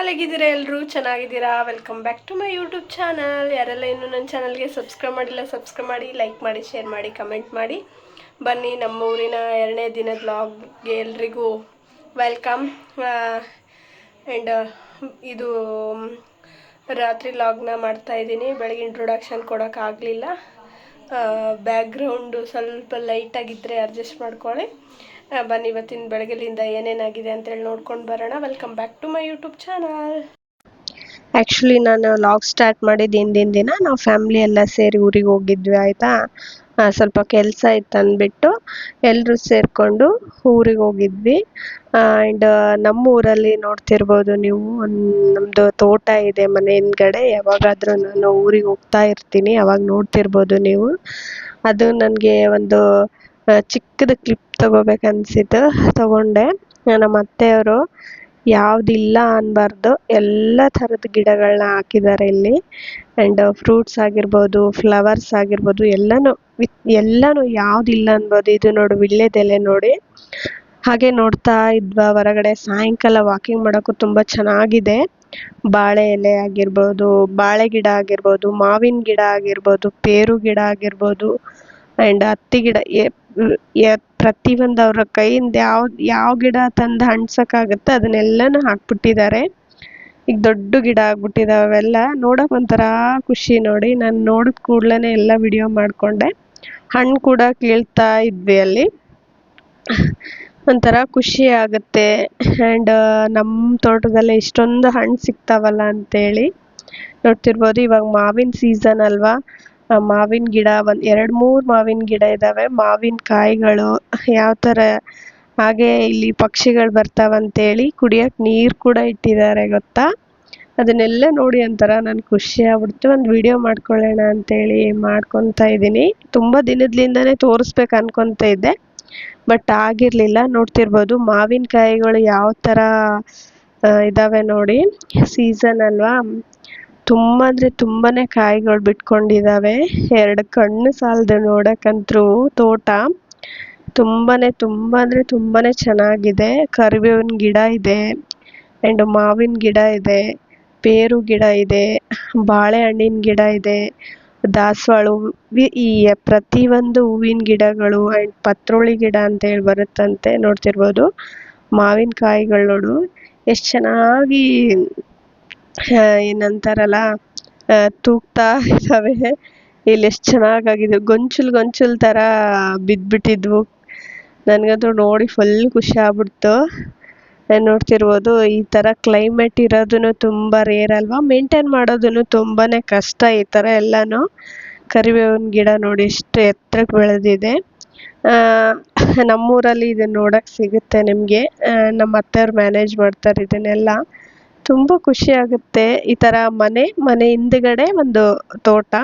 All ಹೇಗಿದ್ದೀರಾ ಎಲ್ಲರೂ ಚೆನ್ನಾಗಿದ್ದೀರಾ welcome back to my YouTube channel ಯಾರೆಲ್ಲ ಇನ್ನೂ ನನ್ನ ಚಾನಲ್ಗೆ ಸಬ್ಸ್ಕ್ರೈಬ್ ಮಾಡಿಲ್ಲ ಸಬ್ಸ್ಕ್ರೈಬ್ ಮಾಡಿ ಲೈಕ್ ಮಾಡಿ ಶೇರ್ ಮಾಡಿ ಕಮೆಂಟ್ ಮಾಡಿ ಬನ್ನಿ ನಮ್ಮ ಊರಿನ 2ನೇ ದಿನದ ವ್ಲಾಗ್ಗೆ ಎಲ್ರಿಗೂ ವೆಲ್ಕಮ್ ಆ್ಯಂಡ್ ಇದು ರಾತ್ರಿ ವ್ಲಾಗ್ನ ಮಾಡ್ತಾಯಿದ್ದೀನಿ ಬೆಳಗ್ಗೆ ಇಂಟ್ರೊಡಕ್ಷನ್ ಕೊಡೋಕ್ಕಾಗಲಿಲ್ಲ ಬ್ಯಾಕ್ಗ್ರೌಂಡು ಸ್ವಲ್ಪ ಲೈಟಾಗಿದ್ದರೆ ಅಡ್ಜಸ್ಟ್ ಮಾಡ್ಕೊಳ್ಳಿ ಬನ್ನಿ ಇವತ್ತಿನ ಬೆಳಗ್ಗೆಲಿಂದ ಏನೇನಾಗಿದೆ ಅಂತೇಳಿ ನೋಡ್ಕೊಂಡು ಬರೋಣ welcome back to my YouTube channel actually ನಾನು ವ್ಲಾಗ್ ಸ್ಟಾರ್ಟ್ ಮಾಡಿದ್ದು ಹಿಂದಿನ ದಿನ ನಾವು ಫ್ಯಾಮ್ಲಿ ಎಲ್ಲ ಸೇರಿ ಊರಿಗೆ ಹೋಗಿದ್ವಿ ಆಯಿತಾ ಸ್ವಲ್ಪ ಕೆಲಸ ಇತ್ತು ಅಂದ್ಬಿಟ್ಟು ಎಲ್ಲರೂ ಸೇರಿಕೊಂಡು ಊರಿಗೆ ಹೋಗಿದ್ವಿ ಆ್ಯಂಡ್ ನಮ್ಮ ಊರಲ್ಲಿ ನೋಡ್ತಿರ್ಬೋದು ನೀವು ನಮ್ಮದು ತೋಟ ಇದೆ ಮನೆ ಹಿಂದ್ಗಡೆ ಯಾವಾಗಾದರೂ ನಾನು ಊರಿಗೆ ಹೋಗ್ತಾ ಇರ್ತೀನಿ ಅವಾಗ ನೋಡ್ತಿರ್ಬೋದು ನೀವು ಅದು ನನಗೆ ಒಂದು ಚಿಕ್ಕದು ಕ್ಲಿಪ್ ತಗೋಬೇಕನ್ಸಿತ್ತು ತಗೊಂಡೆ ನಮ್ಮ ಅತ್ತೆಯವರು ಯಾವುದಿಲ್ಲ ಅನ್ಬಾರ್ದು ಎಲ್ಲ ಥರದ ಗಿಡಗಳನ್ನ ಹಾಕಿದ್ದಾರೆ ಇಲ್ಲಿ ಆ್ಯಂಡ್ ಫ್ರೂಟ್ಸ್ ಆಗಿರ್ಬೋದು ಫ್ಲವರ್ಸ್ ಆಗಿರ್ಬೋದು ಎಲ್ಲನೂ ಯಾವುದಿಲ್ಲ ಅನ್ಬೋದು ಇದು ನೋಡಿ ವೀಳ್ಯದೆಲೆ ನೋಡಿ ಹಾಗೆ ನೋಡ್ತಾ ಇದ್ವಾ ಹೊರಗಡೆ ಸಾಯಂಕಾಲ ವಾಕಿಂಗ್ ಮಾಡೋಕ್ಕೂ ತುಂಬ ಚೆನ್ನಾಗಿದೆ ಬಾಳೆ ಎಲೆ ಆಗಿರ್ಬೋದು ಬಾಳೆ ಗಿಡ ಆಗಿರ್ಬೋದು ಮಾವಿನ ಗಿಡ ಆಗಿರ್ಬೋದು ಪೇರು ಗಿಡ ಆಗಿರ್ಬೋದು ಆ್ಯಂಡ್ ಹತ್ತಿ ಗಿಡ ಪ್ರತಿಯೊಂದು ಅವರ ಕೈಯಿಂದ ಯಾವ ಗಿಡ ತಂದು ಹಣ್ಸೋಕ್ಕಾಗುತ್ತೆ ಅದನ್ನೆಲ್ಲನೂ ಹಾಕ್ಬಿಟ್ಟಿದ್ದಾರೆ ಈಗ ದೊಡ್ಡ ಗಿಡ ಆಗ್ಬಿಟ್ಟಿದ್ದಾವೆ ಅವೆಲ್ಲ ನೋಡೋಕೆ ಒಂಥರ ಖುಷಿ ನೋಡಿ ನಾನು ನೋಡಿದ ಕೂಡಲೇ ಎಲ್ಲ ವಿಡಿಯೋ ಮಾಡಿಕೊಂಡೆ ಹಣ್ಣು ಕೂಡ ಕೀಳ್ತಾ ಇದ್ವಿ ಅಲ್ಲಿ ಒಂಥರ ಖುಷಿ ಆಗುತ್ತೆ ಆ್ಯಂಡ್ ನಮ್ಮ ತೋಟದಲ್ಲೇ ಇಷ್ಟೊಂದು ಹಣ್ಣು ಸಿಗ್ತಾವಲ್ಲ ಅಂತೇಳಿ ನೋಡ್ತಿರ್ಬೋದು ಇವಾಗ ಮಾವಿನ ಸೀಸನ್ ಅಲ್ವಾ ಮಾವಿನ ಗಿಡ ಒಂದು 2-3 ಮಾವಿನ ಗಿಡ ಇದ್ದಾವೆ ಮಾವಿನ ಕಾಯಿಗಳು ಯಾವ ಥರ ಹಾಗೆ ಇಲ್ಲಿ ಪಕ್ಷಿಗಳು ಬರ್ತಾವಂತೇಳಿ ಕುಡಿಯೋಕೆ ನೀರು ಕೂಡ ಇಟ್ಟಿದ್ದಾರೆ ಗೊತ್ತಾ ಅದನ್ನೆಲ್ಲ ನೋಡಿ ಒಂಥರ ನನಗೆ ಖುಷಿ ಆಗ್ಬಿಡ್ತು ಒಂದು ವಿಡಿಯೋ ಮಾಡ್ಕೊಳ್ಳೋಣ ಅಂತೇಳಿ ಮಾಡ್ಕೊತಾ ಇದ್ದೀನಿ ತುಂಬ ದಿನದಿಂದನೇ ತೋರಿಸ್ಬೇಕು ಅನ್ಕೊತ ಇದ್ದೆ ಬಟ್ ಆಗಿರಲಿಲ್ಲ ನೋಡ್ತಿರ್ಬೋದು ಮಾವಿನಕಾಯಿಗಳು ಯಾವ ಥರ ಇದ್ದಾವೆ ನೋಡಿ ಸೀಸನ್ ಅಲ್ವಾ ತುಂಬ ಅಂದರೆ ತುಂಬಾ ಕಾಯಿಗಳು ಬಿಟ್ಕೊಂಡಿದ್ದಾವೆ 2 ಕಣ್ಣು ಸಾಲದು ನೋಡೋಕ್ಕಂತೂ ತೋಟ ತುಂಬ ಅಂದರೆ ತುಂಬಾ ಚೆನ್ನಾಗಿದೆ ಕರಿಬೇವಿನ ಗಿಡ ಇದೆ ಆ್ಯಂಡ್ ಮಾವಿನ ಗಿಡ ಇದೆ ಪೇರು ಗಿಡ ಇದೆ ಬಾಳೆಹಣ್ಣಿನ ಗಿಡ ಇದೆ ದಾಸವಾಳ ಈ ಪ್ರತಿಯೊಂದು ಹೂವಿನ ಗಿಡಗಳು ಆ್ಯಂಡ್ ಪತ್ರೋಳಿ ಗಿಡ ಅಂತೇಳಿ ಬರುತ್ತಂತೆ ನೋಡ್ತಿರ್ಬೋದು ಮಾವಿನಕಾಯಿಗಳು ನೋಡು ಎಷ್ಟು ಚೆನ್ನಾಗಿ ಏನಂತಾರಲ್ಲ ತೂಗ್ತಾ ಇದ್ದಾವೆ ಇಲ್ಲಿ ಎಷ್ಟು ಚೆನ್ನಾಗಾಗಿದೆ ಗೊಂಚಲು ಥರ ಬಿದ್ದುಬಿಟ್ಟಿದ್ವು ನನಗಂತೂ ನೋಡಿ ಫುಲ್ ಖುಷಿ ಆಗ್ಬಿಡ್ತು ನೋಡ್ತಿರ್ಬೋದು ಈ ಥರ ಕ್ಲೈಮೇಟ್ ಇರೋದನ್ನು ತುಂಬ ರೇರ್ ಅಲ್ವಾ ಮೇಂಟೈನ್ ಮಾಡೋದನ್ನು ತುಂಬಾ ಕಷ್ಟ ಈ ಥರ ಎಲ್ಲನೂ ಕರಿಬೇವಿನ ಗಿಡ ನೋಡಿ ಎಷ್ಟು ಎತ್ತರಕ್ಕೆ ಬೆಳೆದಿದೆ ನಮ್ಮೂರಲ್ಲಿ ಇದನ್ನು ನೋಡೋಕ್ಕೆ ಸಿಗುತ್ತೆ ನಿಮಗೆ ನಮ್ಮ ಅತ್ತೆಯವ್ರು ಮ್ಯಾನೇಜ್ ಮಾಡ್ತಾರೆ ಇದನ್ನೆಲ್ಲ ತುಂಬ ಖುಷಿ ಆಗುತ್ತೆ ಈ ಥರ ಮನೆ ಹಿಂದ್ಗಡೆ ಒಂದು ತೋಟ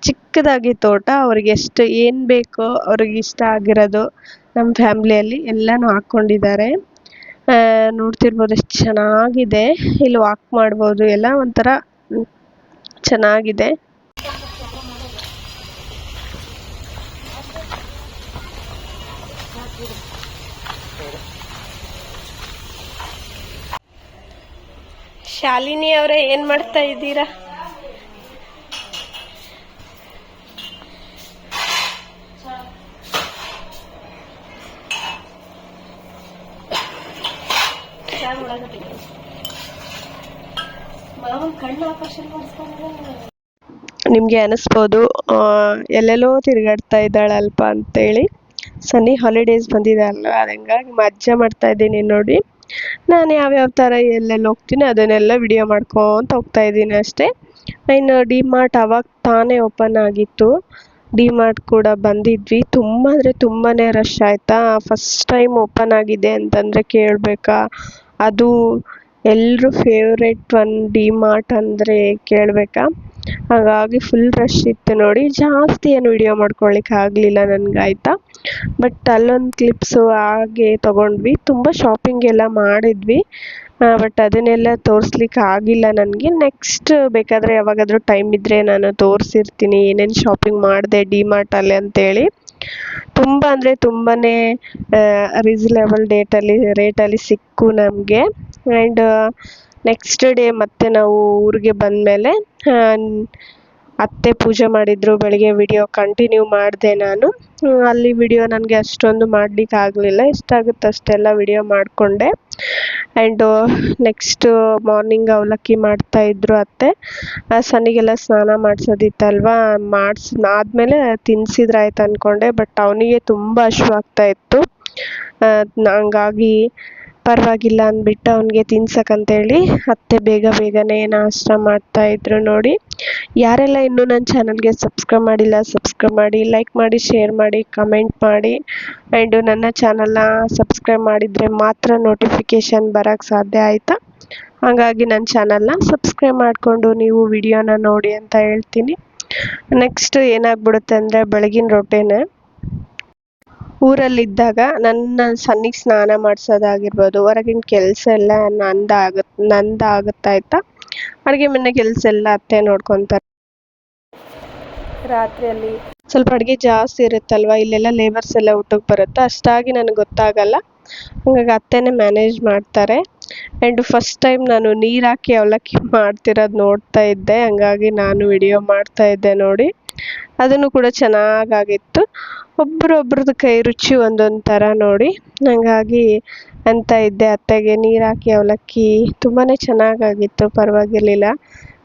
ಚಿಕ್ಕದಾಗಿ ತೋಟ ಅವ್ರಿಗೆ ಎಷ್ಟು ಏನು ಬೇಕೋ ಅವ್ರಿಗೆ ಇಷ್ಟ ಆಗಿರೋದು ನಮ್ಮ ಫ್ಯಾಮ್ಲಿಯಲ್ಲಿ ಎಲ್ಲನೂ ಹಾಕ್ಕೊಂಡಿದ್ದಾರೆ ನೋಡ್ತಿರ್ಬೋದು ಎಷ್ಟು ಚೆನ್ನಾಗಿದೆ ಇಲ್ಲಿ ವಾಕ್ ಮಾಡ್ಬೋದು ಎಲ್ಲ ಒಂಥರ ಚೆನ್ನಾಗಿದೆ ಶಾಲಿನಿ ಅವರೇ ಏನು ಮಾಡ್ತಾ ಇದ್ದೀರಾ ನಿಮಗೆ ಅನಿಸ್ಬೋದು ಎಲ್ಲೆಲ್ಲೋ ತಿರುಗಾಡ್ತಾ ಇದ್ದಾಳಲ್ಪ ಅಂತೇಳಿ ಸನ್ನಿ ಹಾಲಿಡೇಸ್ ಬಂದಿದೆ ಅಲ್ವ ಅದು ಹಂಗಾಗಿ ಮಜಾ ಮಾಡ್ತಾ ಇದ್ದೀನಿ ನೋಡಿ ನಾನು ಯಾವ್ಯಾವ ಥರ ಎಲ್ಲೆಲ್ಲಿ ಹೋಗ್ತೀನಿ ಅದನ್ನೆಲ್ಲ ವಿಡಿಯೋ ಮಾಡ್ಕೊತ ಹೋಗ್ತಾ ಇದ್ದೀನಿ ಅಷ್ಟೇ ಇನ್ನು ಡಿ-ಮಾರ್ಟ್ ಅವಾಗ ತಾನೇ ಓಪನ್ ಆಗಿತ್ತು ಡಿ-ಮಾರ್ಟ್ ಕೂಡ ಬಂದಿದ್ವಿ ತುಂಬ ಅಂದರೆ ತುಂಬಾ ರಶ್ ಆಯಿತಾ ಫಸ್ಟ್ ಟೈಮ್ ಓಪನ್ ಆಗಿದೆ ಅಂತಂದರೆ ಕೇಳಬೇಕಾ ಅದು ಎಲ್ಲರೂ ಫೇವ್ರೇಟ್ ಡಿ-ಮಾರ್ಟ್ ಅಂದರೆ ಕೇಳಬೇಕಾ ಹಾಗಾಗಿ ಫುಲ್ ರಶ್ ಇತ್ತು ನೋಡಿ ಜಾಸ್ತಿ ಏನು ವಿಡಿಯೋ ಮಾಡ್ಕೊಳ್ಳಿಕ್ಕೆ ಆಗಲಿಲ್ಲ ನನಗಾಯ್ತಾ ಬಟ್ ಅಲ್ಲೊಂದು ಕ್ಲಿಪ್ಸು ಹಾಗೆ ತೊಗೊಂಡ್ವಿ ತುಂಬ ಶಾಪಿಂಗ್ ಎಲ್ಲ ಮಾಡಿದ್ವಿ ಬಟ್ ಅದನ್ನೆಲ್ಲ ತೋರಿಸ್ಲಿಕ್ಕೆ ಆಗಿಲ್ಲ ನನಗೆ ನೆಕ್ಸ್ಟ್ ಬೇಕಾದರೆ ಯಾವಾಗಾದರೂ ಟೈಮ್ ಇದ್ದರೆ ನಾನು ತೋರಿಸಿರ್ತೀನಿ ಏನೇನು ಶಾಪಿಂಗ್ ಮಾಡಿದೆ ಡಿ-ಮಾರ್ಟಲ್ಲಿ ಅಂತೇಳಿ ತುಂಬ ಅಂದರೆ ತುಂಬಾ ರೀಸನೇಬಲ್ ರೇಟಲ್ಲಿ ಸಿಕ್ಕು ನಮಗೆ ಆ್ಯಂಡ್ ನೆಕ್ಸ್ಟ್ ಡೇ ಮತ್ತೆ ನಾವು ಊರಿಗೆ ಬಂದಮೇಲೆ ಅತ್ತೆ ಪೂಜೆ ಮಾಡಿದ್ರು. ಬೆಳಿಗ್ಗೆ ವಿಡಿಯೋ ಕಂಟಿನ್ಯೂ ಮಾಡಿದೆ ನಾನು. ಅಲ್ಲಿ ವಿಡಿಯೋ ನನಗೆ ಅಷ್ಟೊಂದು ಮಾಡಲಿಕ್ಕೆ ಆಗಲಿಲ್ಲ, ಎಷ್ಟಾಗುತ್ತೆ ಅಷ್ಟೆಲ್ಲ ವಿಡಿಯೋ ಮಾಡಿಕೊಂಡೆ. ಆ್ಯಂಡ್ ನೆಕ್ಸ್ಟ್ ಮಾರ್ನಿಂಗ್ ಅವಲಕ್ಕಿ ಮಾಡ್ತಾಯಿದ್ರು ಅತ್ತೆ. ಸನ್ನಿಗೆಲ್ಲ ಸ್ನಾನ ಮಾಡಿಸೋದಿತ್ತಲ್ವ, ಆದಮೇಲೆ ತಿನ್ನಿಸಿದ್ರಾಯ್ತು ಅಂದ್ಕೊಂಡೆ. ಬಟ್ ಅವನಿಗೆ ತುಂಬ ಹಶ್ವಾಗ್ತಾಯಿತ್ತು. ಹಂಗಾಗಿ ಪರವಾಗಿಲ್ಲ ಅಂದ್ಬಿಟ್ಟು ಅವನಿಗೆ ತಿನ್ಸಕ್ಕಂತೇಳಿ ಅತ್ತೆ ಬೇಗನೆ ನಾಷ್ಟ ಮಾಡ್ತಾಯಿದ್ರು ನೋಡಿ. ಯಾರೆಲ್ಲ ಇನ್ನೂ ನನ್ನ ಚಾನಲ್ಗೆ ಸಬ್ಸ್ಕ್ರೈಬ್ ಮಾಡಿಲ್ಲ ಸಬ್ಸ್ಕ್ರೈಬ್ ಮಾಡಿ, ಲೈಕ್ ಮಾಡಿ, ಶೇರ್ ಮಾಡಿ, ಕಮೆಂಟ್ ಮಾಡಿ. ಆ್ಯಂಡ್ ನನ್ನ ಚಾನಲ್ನ ಸಬ್ಸ್ಕ್ರೈಬ್ ಮಾಡಿದರೆ ಮಾತ್ರ ನೋಟಿಫಿಕೇಷನ್ ಬರೋಕ್ಕೆ ಸಾಧ್ಯ ಆಯಿತಾ. ಹಾಗಾಗಿ ನನ್ನ ಚಾನಲ್ನ ಸಬ್ಸ್ಕ್ರೈಬ್ ಮಾಡಿಕೊಂಡು ನೀವು ವಿಡಿಯೋನ ನೋಡಿ ಅಂತ ಹೇಳ್ತೀನಿ. ನೆಕ್ಸ್ಟ್ ಏನಾಗ್ಬಿಡುತ್ತೆ ಅಂದರೆ ಬೆಳಗಿನ ರೊಟೇನೆ ಊರಲ್ಲಿದ್ದಾಗ ನನ್ನ ಸನ್ನಿಗೆ ಸ್ನಾನ ಮಾಡಿಸೋದಾಗಿರ್ಬೋದು, ಹೊರಗಿನ ಕೆಲಸ ಎಲ್ಲ ನಂದಾಗುತ್ತಾಯ್ತಾ. ಅಡುಗೆ ಮನೆ ಕೆಲಸ ಎಲ್ಲ ಅತ್ತೆ ನೋಡ್ಕೊತಾರೆ. ರಾತ್ರಿಯಲ್ಲಿ ಸ್ವಲ್ಪ ಅಡುಗೆ ಜಾಸ್ತಿ ಇರುತ್ತಲ್ವ, ಇಲ್ಲೆಲ್ಲ ಲೇಬರ್ಸ್ ಎಲ್ಲ ಊಟಕ್ಕೆ ಬರುತ್ತೆ, ಅಷ್ಟಾಗಿ ನನಗೆ ಗೊತ್ತಾಗಲ್ಲ. ಹಾಗಾಗಿ ಅತ್ತೆನೇ ಮ್ಯಾನೇಜ್ ಮಾಡ್ತಾರೆ. ಆ್ಯಂಡ್ ಫಸ್ಟ್ ಟೈಮ್ ನಾನು ನೀರು ಹಾಕಿ ಅವಲಕ್ಕಿ ಮಾಡ್ತಿರೋದು ನೋಡ್ತಾ ಇದ್ದೆ, ಹಂಗಾಗಿ ನಾನು ವಿಡಿಯೋ ಮಾಡ್ತಾ ಇದ್ದೆ ನೋಡಿ. ಅದನ್ನು ಕೂಡ ಚೆನ್ನಾಗಾಗಿತ್ತು. ಒಬ್ರದ್ದು ಕೈ ರುಚಿ ಒಂದೊಂದು ಥರ ನೋಡಿ. ಹಾಗಾಗಿ ಅಂತ ಇದ್ದೆ ಅತ್ತೆಗೆ ನೀರು ಹಾಕಿ ಅವಲಕ್ಕಿ ತುಂಬಾ ಚೆನ್ನಾಗಾಗಿತ್ತು, ಪರವಾಗಿರಲಿಲ್ಲ.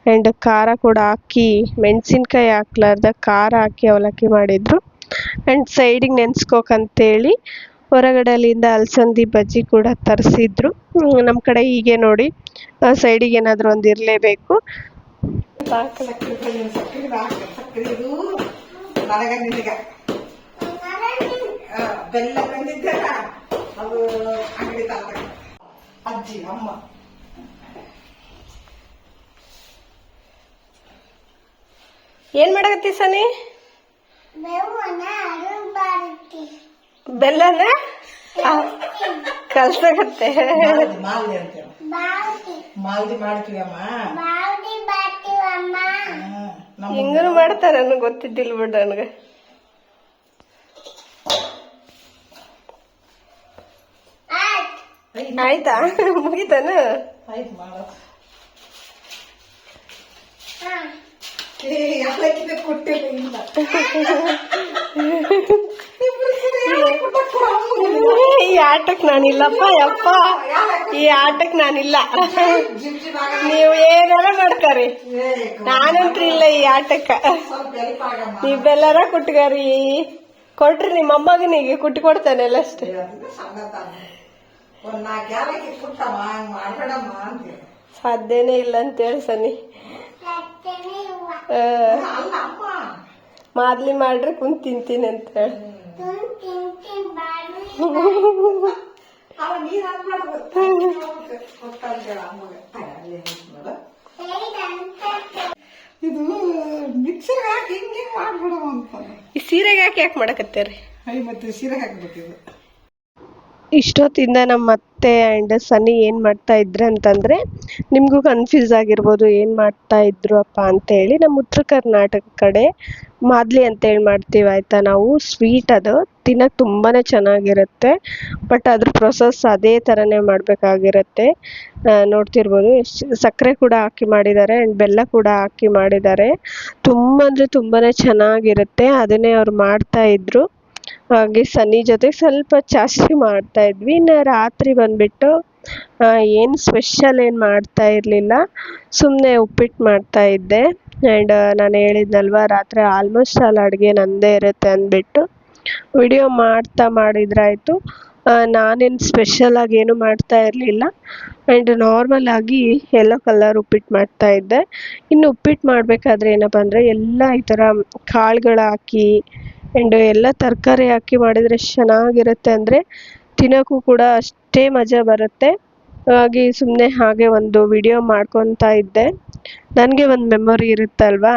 ಆ್ಯಂಡ್ ಖಾರ ಕೂಡ ಹಾಕಿ, ಮೆಣಸಿನ್ಕಾಯಿ ಹಾಕ್ಲಾರ್ದ ಖಾರ ಹಾಕಿ ಅವಲಕ್ಕಿ ಮಾಡಿದರು. ಆ್ಯಂಡ್ ಸೈಡಿಗೆ ನೆನೆಸ್ಕೋಕಂತೇಳಿ ಹೊರಗಡೆಯಿಂದ ಅಲಸಂದಿ ಬಜ್ಜಿ ಕೂಡ ತರಿಸಿದ್ರು. ನಮ್ಮ ಕಡೆ ಹೀಗೆ ನೋಡಿ, ಸೈಡಿಗೆ ಏನಾದರೂ ಒಂದು ಇರಲೇಬೇಕು. ಬೆಲ್ಲ ತಂದಿದ್ದಲ್ಲ ಅದು ಅಂಗಡಿ ತಾತ ಅಜ್ಜಿ ಅಮ್ಮ. ಏನ್ ಮಾಡಕತ್ತಿ ಸನಿ? ಬೆಲ್ಲನ ಕಲ್ಸಕತ್ತೆ. ಮಾಲ್ದಿ ಅಂತೇಳಿ ಮಾಲ್ದಿ ಮಾಡ್ತೀವಿ ಅಮ್ಮ. ಹಿಂಗೂ ಮಾಡ್ತಾರ, ನನಗೆ ಗೊತ್ತಿದ್ದಿಲ್ಲ ಬಿಡ. ನನಗೆ ಆಯ್ತಾ? ಮುಗಿತಾನ? ಆಯ್ತು ಮಾಡ. ಕೊಟ್ಟಿಲ್ಲ ಈ ಆಟಕ್ಕೆ ನಾನಿಲ್ಲಪ್ಪ. ಯಪ್ಪ, ಈ ಆಟಕ್ಕೆ ನಾನಿಲ್ಲ. ನೀವು ಏನಾರ ಮಾಡ್ಕರಿ, ನಾನಂತ್ರ ಇಲ್ಲ ಈ ಆಟಕ್ಕ. ನೀವೆಲ್ಲರ ಕುಟ್ಕರಿ, ಕೊಟ್ರಿ ನಿಮ್ಮ ಅಮ್ಮಗನಿಗೆ ಕುಟ್ಟಿ ಕೊಡ್ತಾನೆಲ್ಲ ಅಷ್ಟೇ. ಸಾಧ್ಯನೇ ಇಲ್ಲ ಅಂತೇಳಿ ಸನಿ. ಮಾದ್ಲಿ ಮಾಡ್ರಿ ಕುಂತ್ ತಿಂತೀನಿ ಅಂತ ಹೇಳಿ. ಇದು ಮಿಕ್ಸರ್ ಹಾಕಿ ಹಿಂಗೆ ಮಾಡ್ಬಿಡು ಅಂತ. ಈ ಸೀರೆಗೆ ಹಾಕಿ ಯಾಕೆ ಮಾಡಕತ್ತೇರಿ? ಮತ್ತೆ ಸೀರೆ ಹಾಕ್ಬೇಕಿದು. ಇಷ್ಟೊತ್ತಿಂದ ನಮ್ಮ ಅತ್ತೆ ಆ್ಯಂಡ್ ಸನ್ನಿ ಏನು ಮಾಡ್ತಾ ಇದ್ರು ಅಂತಂದರೆ, ನಿಮಗೂ ಕನ್ಫ್ಯೂಸ್ ಆಗಿರ್ಬೋದು ಏನು ಮಾಡ್ತಾ ಇದ್ರು ಅಪ್ಪ ಅಂತೇಳಿ. ನಮ್ಮ ಉತ್ತರ ಕರ್ನಾಟಕ ಕಡೆ ಮಾದ್ಲಿ ಅಂತೇಳಿ ಮಾಡ್ತೀವಿ ಆಯಿತಾ ನಾವು. ಸ್ವೀಟ್ ಅದು ತಿನ್ನೋಕೆ ತುಂಬಾ ಚೆನ್ನಾಗಿರುತ್ತೆ. ಬಟ್ ಅದ್ರ ಪ್ರೊಸೆಸ್ ಅದೇ ಥರನೇ ಮಾಡಬೇಕಾಗಿರುತ್ತೆ. ನೋಡ್ತಿರ್ಬೋದು ಎಷ್ಟು ಸಕ್ಕರೆ ಕೂಡ ಹಾಕಿ ಮಾಡಿದ್ದಾರೆ ಆ್ಯಂಡ್ ಬೆಲ್ಲ ಕೂಡ ಹಾಕಿ ಮಾಡಿದ್ದಾರೆ. ತುಂಬ ಅಂದರೆ ತುಂಬಾ ಚೆನ್ನಾಗಿರುತ್ತೆ. ಅದನ್ನೇ ಅವ್ರು ಮಾಡ್ತಾಯಿದ್ರು. ಹಾಗೆ ಸನ್ನಿ ಜೊತೆ ಸ್ವಲ್ಪ ಜಾಸ್ತಿ ಮಾಡ್ತಾ ಇದ್ವಿ. ಇನ್ನು ರಾತ್ರಿ ಬಂದ್ಬಿಟ್ಟು ಏನು ಸ್ಪೆಷಲ್ ಏನು ಮಾಡ್ತಾ ಇರಲಿಲ್ಲ, ಸುಮ್ಮನೆ ಉಪ್ಪಿಟ್ಟು ಮಾಡ್ತಾ ಇದ್ದೆ. ಆ್ಯಂಡ್ ನಾನು ಹೇಳಿದ್ನಲ್ವ ರಾತ್ರಿ ಆಲ್ಮೋಸ್ಟ್ ಆಲ್ ಅಡುಗೆ ನಂದೇ ಇರುತ್ತೆ ಅಂದ್ಬಿಟ್ಟು ವಿಡಿಯೋ ಮಾಡಿದ್ರಾಯ್ತು. ನಾನೇನು ಸ್ಪೆಷಲಾಗಿ ಏನು ಮಾಡ್ತಾ ಇರಲಿಲ್ಲ. ಆ್ಯಂಡ್ ನಾರ್ಮಲ್ ಆಗಿ ಯೆಲ್ಲೋ ಕಲರ್ ಉಪ್ಪಿಟ್ಟು ಮಾಡ್ತಾ ಇದ್ದೆ. ಇನ್ನು ಉಪ್ಪಿಟ್ಟು ಮಾಡಬೇಕಾದ್ರೆ ಏನಪ್ಪ ಅಂದರೆ ಎಲ್ಲ ಈ ಥರ ಕಾಳುಗಳು ಹಾಕಿ ಆ್ಯಂಡ್ ಎಲ್ಲ ತರಕಾರಿ ಹಾಕಿ ಮಾಡಿದರೆ ಎಷ್ಟು ಚೆನ್ನಾಗಿರುತ್ತೆ ಅಂದರೆ ತಿನ್ನೋಕ್ಕೂ ಕೂಡ ಅಷ್ಟೇ ಮಜಾ ಬರುತ್ತೆ. ಹಾಗಾಗಿ ಸುಮ್ಮನೆ ಹಾಗೆ ಒಂದು ವಿಡಿಯೋ ಮಾಡ್ಕೊತಾ ಇದ್ದೆ. ನನಗೆ ಒಂದು ಮೆಮೊರಿ ಇರುತ್ತಲ್ವಾ,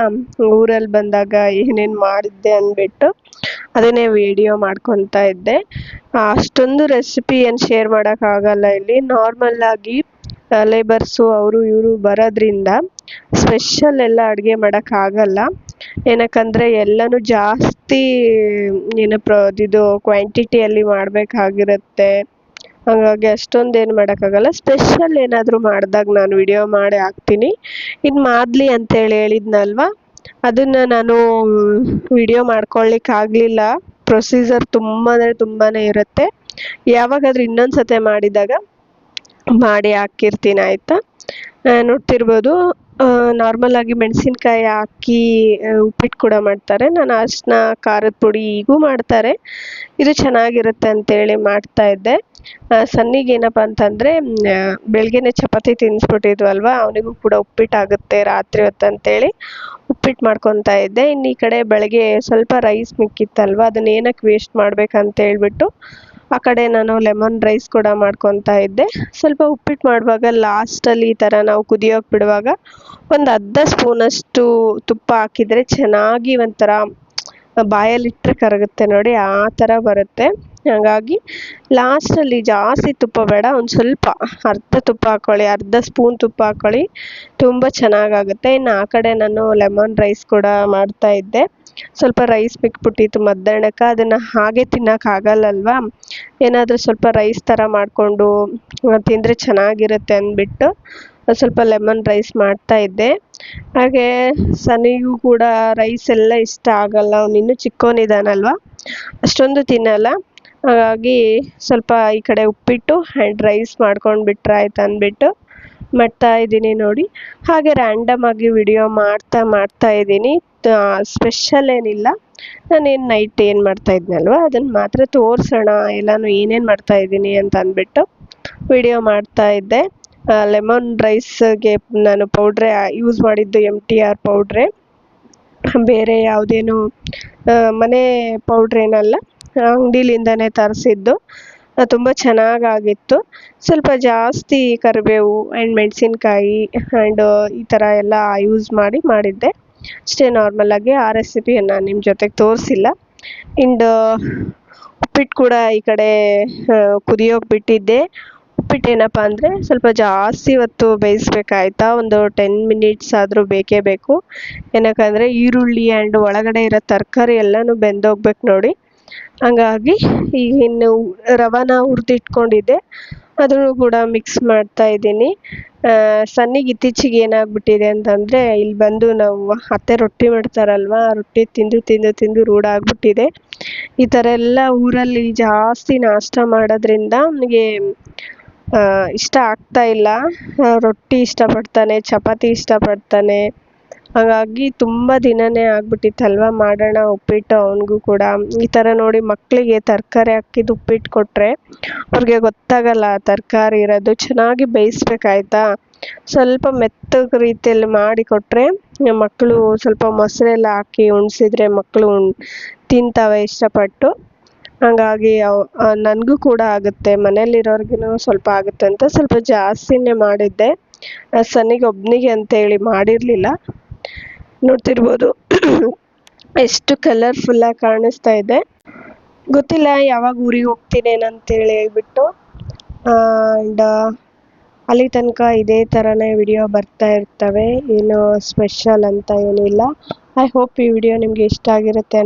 ಊರಲ್ಲಿ ಬಂದಾಗ ಏನೇನು ಮಾಡಿದ್ದೆ ಅಂದ್ಬಿಟ್ಟು ಅದನ್ನೇ ವಿಡಿಯೋ ಮಾಡ್ಕೊತಾ ಇದ್ದೆ. ಅಷ್ಟೊಂದು ರೆಸಿಪಿ ಏನು ಶೇರ್ ಮಾಡೋಕ್ಕಾಗಲ್ಲ ಇಲ್ಲಿ. ನಾರ್ಮಲ್ಲಾಗಿ ಲೇಬರ್ಸು ಅವರು ಇವರು ಬರೋದ್ರಿಂದ ಸ್ಪೆಷಲ್ ಎಲ್ಲ ಅಡುಗೆ ಮಾಡೋಕ್ಕಾಗಲ್ಲ. ಏನಕ್ಕಂದರೆ ಎಲ್ಲನೂ ಜಾಸ್ತಿ ಇದು ಕ್ವಾಂಟಿಟಿಯಲ್ಲಿ ಮಾಡಬೇಕಾಗಿರುತ್ತೆ. ಹಾಗಾಗಿ ಅಷ್ಟೊಂದು ಏನು ಮಾಡೋಕ್ಕಾಗಲ್ಲ. ಸ್ಪೆಷಲ್ ಏನಾದರೂ ಮಾಡಿದಾಗ ನಾನು ವಿಡಿಯೋ ಮಾಡಿ ಹಾಕ್ತೀನಿ. ಇನ್ನು ಮಾದ್ಲಿ ಅಂತೇಳಿ ಹೇಳಿದ್ನಲ್ವ, ಅದನ್ನು ನಾನು ವಿಡಿಯೋ ಮಾಡ್ಕೊಳ್ಳಿಕ್ಕಾಗಲಿಲ್ಲ. ಪ್ರೊಸೀಜರ್ ತುಂಬಾ ಅಂದರೆ ತುಂಬಾ ಇರುತ್ತೆ. ಯಾವಾಗಾದರೂ ಇನ್ನೊಂದು ಸತಿ ಮಾಡಿದಾಗ ಮಾಡಿ ಹಾಕಿರ್ತೀನಿ ಆಯಿತಾ. ನೋಡ್ತಿರ್ಬೋದು, ನಾರ್ಮಲಾಗಿ ಮೆಣಸಿನ್ಕಾಯಿ ಹಾಕಿ ಉಪ್ಪಿಟ್ಟು ಕೂಡ ಮಾಡ್ತಾರೆ. ನಾನು ಅರಿಶಿನ ಖಾರದ ಪುಡಿ ಹೀಗೂ ಮಾಡ್ತಾರೆ. ಇದು ಚೆನ್ನಾಗಿರುತ್ತೆ ಅಂತೇಳಿ ಮಾಡ್ತಾಯಿದ್ದೆ. ಸನ್ನಿಗೆ ಏನಪ್ಪ ಅಂತಂದರೆ ಬೆಳಗ್ಗೆನೇ ಚಪಾತಿ ತಿನ್ನಿಸ್ಬಿಟ್ಟಿದ್ವಲ್ವ, ಅವನಿಗೂ ಕೂಡ ಉಪ್ಪಿಟ್ಟಾಗುತ್ತೆ ರಾತ್ರಿ ಹೊತ್ತು ಅಂತೇಳಿ ಉಪ್ಪಿಟ್ಟು ಮಾಡ್ಕೊತಾ ಇದ್ದೆ. ಇನ್ನು ಈ ಕಡೆ ಬೆಳಗ್ಗೆ ಸ್ವಲ್ಪ ರೈಸ್ ಮಿಕ್ಕಿತ್ತಲ್ವ, ಅದನ್ನ ಏನಕ್ಕೆ ವೇಸ್ಟ್ ಮಾಡ್ಬೇಕಂತ ಹೇಳ್ಬಿಟ್ಟು ಆ ಕಡೆ ನಾನು ಲೆಮನ್ ರೈಸ್ ಕೂಡ ಮಾಡ್ಕೊತಾ ಇದ್ದೆ. ಸ್ವಲ್ಪ ಉಪ್ಪಿಟ್ಟು ಮಾಡುವಾಗ ಲಾಸ್ಟಲ್ಲಿ ಈ ಥರ ನಾವು ಕುದಿಯೋಕೆ ಬಿಡುವಾಗ ಒಂದು ಅರ್ಧ ಸ್ಪೂನಷ್ಟು ತುಪ್ಪ ಹಾಕಿದರೆ ಚೆನ್ನಾಗಿ ಒಂಥರ ಬಾಯಲ್ಲಿಟ್ಟರೆ ಕರಗುತ್ತೆ ನೋಡಿ, ಆ ಥರ ಬರುತ್ತೆ. ಹಾಗಾಗಿ ಲಾಸ್ಟಲ್ಲಿ ಜಾಸ್ತಿ ತುಪ್ಪ ಬೇಡ, ಒಂದು ಸ್ವಲ್ಪ ಅರ್ಧ ತುಪ್ಪ ಹಾಕ್ಕೊಳ್ಳಿ, ಅರ್ಧ ಸ್ಪೂನ್ ತುಪ್ಪ ಹಾಕ್ಕೊಳ್ಳಿ, ತುಂಬ ಚೆನ್ನಾಗಾಗುತ್ತೆ. ಇನ್ನು ಆ ಕಡೆ ನಾನು ಲೆಮನ್ ರೈಸ್ ಕೂಡ ಮಾಡ್ತಾ ಇದ್ದೆ. ಸ್ವಲ್ಪ ರೈಸ್ ಮಿಕ್ಬಿಟ್ಟಿತ್ತು ಮಧ್ಯಾಹ್ನಕ್ಕೆ, ಅದನ್ನು ಹಾಗೆ ತಿನ್ನೋಕ್ಕಾಗಲ್ಲಲ್ವ, ಏನಾದರೂ ಸ್ವಲ್ಪ ರೈಸ್ ಥರ ಮಾಡಿಕೊಂಡು ತಿಂದರೆ ಚೆನ್ನಾಗಿರುತ್ತೆ ಅಂದ್ಬಿಟ್ಟು ಸ್ವಲ್ಪ ಲೆಮನ್ ರೈಸ್ ಮಾಡ್ತಾ ಇದ್ದೆ. ಹಾಗೆ ಸನಿಗೂ ಕೂಡ ರೈಸ್ ಎಲ್ಲ ಇಷ್ಟ ಆಗಲ್ಲ, ಅವನು ಇನ್ನೂ ಚಿಕ್ಕವನಿದ್ದಾನಲ್ವ, ಅಷ್ಟೊಂದು ತಿನ್ನಲ್ಲ. ಹಾಗಾಗಿ ಸ್ವಲ್ಪ ಈ ಕಡೆ ಉಪ್ಪಿಟ್ಟು ಆ್ಯಂಡ್ ರೈಸ್ ಮಾಡ್ಕೊಂಡು ಬಿಟ್ರೆ ಆಯ್ತು ಅಂದ್ಬಿಟ್ಟು ಮಾಡ್ತಾ ಇದ್ದೀನಿ ನೋಡಿ. ಹಾಗೆ ರ್ಯಾಂಡಮ್ ಆಗಿ ವಿಡಿಯೋ ಮಾಡ್ತಾ ಇದ್ದೀನಿ. ಸ್ಪೆಷಲ್ ಏನಿಲ್ಲ, ನಾನೇನು ನೈಟ್ ಏನು ಮಾಡ್ತಾ ಇದ್ನಲ್ವ ಅದನ್ನು ಮಾತ್ರ ತೋರಿಸೋಣ ಎಲ್ಲನೂ ಏನೇನು ಮಾಡ್ತಾ ಇದ್ದೀನಿ ಅಂತ ಅಂದ್ಬಿಟ್ಟು ವಿಡಿಯೋ ಮಾಡ್ತಾ ಇದ್ದೆ. ಲೆಮನ್ ರೈಸ್ಗೆ ನಾನು ಪೌಡ್ರೇ ಯೂಸ್ ಮಾಡಿದ್ದು MTR ಪೌಡ್ರೇ, ಬೇರೆ ಯಾವುದೇನು ಮನೆ ಪೌಡ್ರೇನಲ್ಲ, ಅಂಗಡಿಲಿಂದನೇ ತರಿಸಿದ್ದು. ತುಂಬ ಚೆನ್ನಾಗಾಗಿತ್ತು. ಸ್ವಲ್ಪ ಜಾಸ್ತಿ ಕರಿಬೇವು ಆ್ಯಂಡ್ ಮೆಣಸಿನ್ಕಾಯಿ ಆ್ಯಂಡ್ ಈ ಥರ ಎಲ್ಲ ಯೂಸ್ ಮಾಡಿದ್ದೆ ಅಷ್ಟೇ. ನಾರ್ಮಲಾಗಿ ಆ ರೆಸಿಪಿಯನ್ನು ನಿಮ್ಮ ಜೊತೆಗೆ ತೋರಿಸಿಲ್ಲ. ಆ್ಯಂಡ್ ಉಪ್ಪಿಟ್ಟು ಕೂಡ ಈ ಕಡೆ ಕುದಿಯೋಕೆ ಬಿಟ್ಟಿದ್ದೆ. ಉಪ್ಪಿಟ್ಟು ಏನಪ್ಪ ಅಂದರೆ ಸ್ವಲ್ಪ ಜಾಸ್ತಿ ಹೊತ್ತು ಬೇಯಿಸ್ಬೇಕಾಯ್ತಾ, ಒಂದು 10 ಮಿನಿಟ್ಸ್ ಆದರೂ ಬೇಕೇ ಬೇಕು. ಏನಕ್ಕಂದರೆ ಈರುಳ್ಳಿ ಆ್ಯಂಡ್ ಒಳಗಡೆ ಇರೋ ತರಕಾರಿ ಎಲ್ಲನೂ ಬೆಂದೋಗ್ಬೇಕು ನೋಡಿ. ಹಾಗಾಗಿ ಈಗ ಇನ್ನು ರವಾನ ಹುರಿದಿಟ್ಕೊಂಡಿದ್ದೆ, ಅದನ್ನು ಕೂಡ ಮಿಕ್ಸ್ ಮಾಡ್ತಾ ಇದ್ದೀನಿ. ಸನ್ನಿಗೆ ಇತ್ತೀಚೆಗೆ ಏನಾಗ್ಬಿಟ್ಟಿದೆ ಅಂತಂದರೆ, ಇಲ್ಲಿ ಬಂದು ನಾವು ಅತ್ತೆ ರೊಟ್ಟಿ ಮಾಡ್ತಾರಲ್ವ, ರೊಟ್ಟಿ ತಿಂದು ರೂಢ ಆಗ್ಬಿಟ್ಟಿದೆ. ಈ ಥರ ಎಲ್ಲ ಊರಲ್ಲಿ ಜಾಸ್ತಿ ನಾಷ್ಟ ಮಾಡೋದ್ರಿಂದ ನನಗೆ ಇಷ್ಟ ಆಗ್ತಾ ಇಲ್ಲ. ರೊಟ್ಟಿ ಇಷ್ಟಪಡ್ತಾನೆ, ಚಪಾತಿ ಇಷ್ಟಪಡ್ತಾನೆ. ಹಾಗಾಗಿ ತುಂಬ ದಿನವೇ ಆಗ್ಬಿಟ್ಟಿತ್ತಲ್ವ, ಮಾಡೋಣ ಉಪ್ಪಿಟ್ಟು ಅವನಿಗೂ ಕೂಡ. ಈ ಥರ ನೋಡಿ ಮಕ್ಕಳಿಗೆ ತರಕಾರಿ ಹಾಕಿದ್ದು ಉಪ್ಪಿಟ್ಟು ಕೊಟ್ಟರೆ ಅವ್ರಿಗೆ ಗೊತ್ತಾಗಲ್ಲ ತರಕಾರಿ ಇರೋದು. ಚೆನ್ನಾಗಿ ಬೇಯಿಸ್ಬೇಕಾಯ್ತಾ, ಸ್ವಲ್ಪ ಮೆತ್ತಗೆ ರೀತಿಯಲ್ಲಿ ಮಾಡಿ ಕೊಟ್ಟರೆ ಮಕ್ಕಳು ಸ್ವಲ್ಪ ಮೊಸರೆಲ್ಲ ಹಾಕಿ ಉಣಿಸಿದ್ರೆ ಮಕ್ಕಳು ತಿಂತಾವೆ ಇಷ್ಟಪಟ್ಟು. ಹಾಗಾಗಿ ನನಗೂ ಕೂಡ ಆಗುತ್ತೆ, ಮನೇಲಿರೋರ್ಗು ಸ್ವಲ್ಪ ಆಗುತ್ತೆ ಅಂತ ಸ್ವಲ್ಪ ಜಾಸ್ತಿನೇ ಮಾಡಿದ್ದೆ. ಸನ್ನಿಗೆ ಒಬ್ಬನಿಗೆ ಅಂತೇಳಿ ಮಾಡಿರಲಿಲ್ಲ. ನೋಡ್ತಿರ್ಬೋದು ಎಷ್ಟು ಕಲರ್ಫುಲ್ಲಾಗಿ ಕಾಣಿಸ್ತಾ ಇದೆ. ಗೊತ್ತಿಲ್ಲ ಯಾವಾಗ ಊರಿಗೆ ಹೋಗ್ತೀನೇನಂತೇಳಿ ಹೇಳ್ಬಿಟ್ಟು. ಆ್ಯಂಡ್ ಅಲ್ಲಿ ತನಕ ಇದೇ ಥರನೇ ವಿಡಿಯೋ ಬರ್ತಾ ಇರ್ತವೆ, ಏನು ಸ್ಪೆಷಲ್ ಅಂತ ಏನಿಲ್ಲ. ಐ ಹೋಪ್ ಈ ವಿಡಿಯೋ ನಿಮಗೆ ಇಷ್ಟ ಆಗಿರುತ್ತೆ